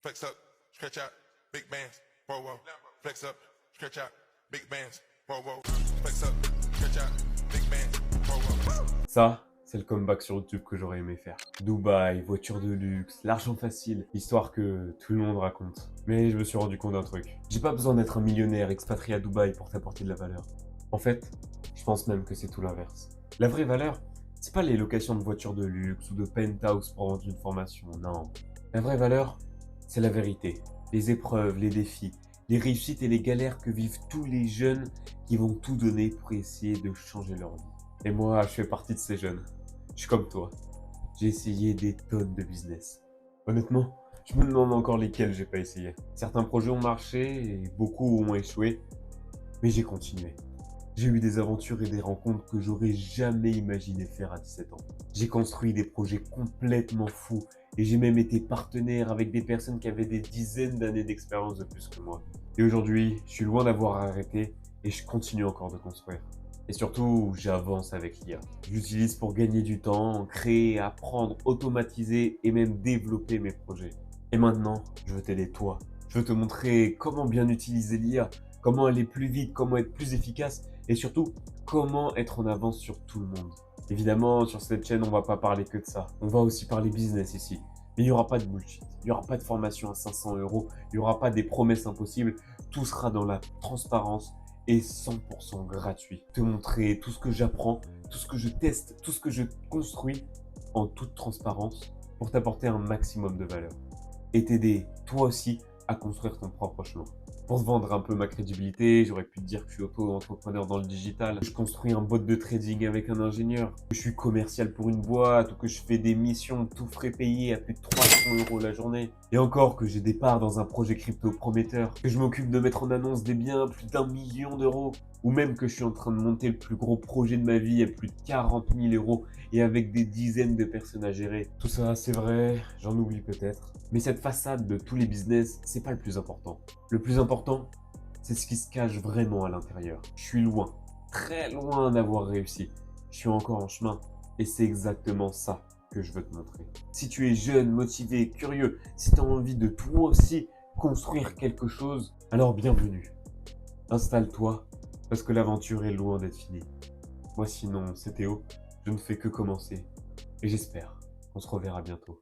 Flex up, stretch out, big bands, whoa, whoa. Flex up, stretch out, big bands, whoa, whoa. Flex up, stretch out, big bands, whoa, whoa. Ça, c'est le comeback sur YouTube que j'aurais aimé faire. Dubaï, voiture de luxe, l'argent facile, histoire que tout le monde raconte. Mais je me suis rendu compte d'un truc. J'ai pas besoin d'être un millionnaire expatrié à Dubaï pour t'apporter de la valeur. En fait, je pense même que c'est tout l'inverse. La vraie valeur, c'est pas les locations de voitures de luxe ou de penthouse pour vendre une formation, non. La vraie valeur, c'est la vérité. Les épreuves, les défis, les réussites et les galères que vivent tous les jeunes qui vont tout donner pour essayer de changer leur vie. Et moi, je fais partie de ces jeunes. Je suis comme toi. J'ai essayé des tonnes de business. Honnêtement, je me demande encore lesquels j'ai pas essayé. Certains projets ont marché et beaucoup ont échoué, mais j'ai continué. J'ai eu des aventures et des rencontres que j'aurais jamais imaginé faire à 17 ans. J'ai construit des projets complètement fous et j'ai même été partenaire avec des personnes qui avaient des dizaines d'années d'expérience de plus que moi. Et aujourd'hui, je suis loin d'avoir arrêté et je continue encore de construire. Et surtout, j'avance avec l'IA. Je l'utilise pour gagner du temps, créer, apprendre, automatiser et même développer mes projets. Et maintenant, je veux t'aider toi. Je veux te montrer comment bien utiliser l'IA, comment aller plus vite, comment être plus efficace et surtout, comment être en avance sur tout le monde. Évidemment, sur cette chaîne, on va pas parler que de ça. On va aussi parler business ici. Mais il n'y aura pas de bullshit. Il n'y aura pas de formation à 500 euros. Il n'y aura pas des promesses impossibles. Tout sera dans la transparence et 100% gratuit. Te montrer tout ce que j'apprends, tout ce que je teste, tout ce que je construis en toute transparence pour t'apporter un maximum de valeur. Et t'aider, toi aussi, à construire ton propre chemin. Pour te vendre un peu ma crédibilité, j'aurais pu te dire que je suis auto-entrepreneur dans le digital, que je construis un bot de trading avec un ingénieur, que je suis commercial pour une boîte, ou que je fais des missions tout frais payés à plus de 300 euros la journée. Et encore que j'ai des parts dans un projet crypto prometteur, que je m'occupe de mettre en annonce des biens à plus d'1 million d'euros, ou même que je suis en train de monter le plus gros projet de ma vie à plus de 40 000 euros et avec des dizaines de personnes à gérer. Tout ça, c'est vrai, j'en oublie peut-être. Mais cette façade de tous les business, c'est pas le plus important. Le plus important, c'est ce qui se cache vraiment à l'intérieur. Je suis loin, très loin d'avoir réussi. Je suis encore en chemin et c'est exactement ça que je veux te montrer. Si tu es jeune, motivé, curieux, si tu as envie de toi aussi construire quelque chose, alors bienvenue. Installe-toi parce que l'aventure est loin d'être finie. Moi sinon, c'est Théo, je ne fais que commencer et j'espère qu'on se reverra bientôt.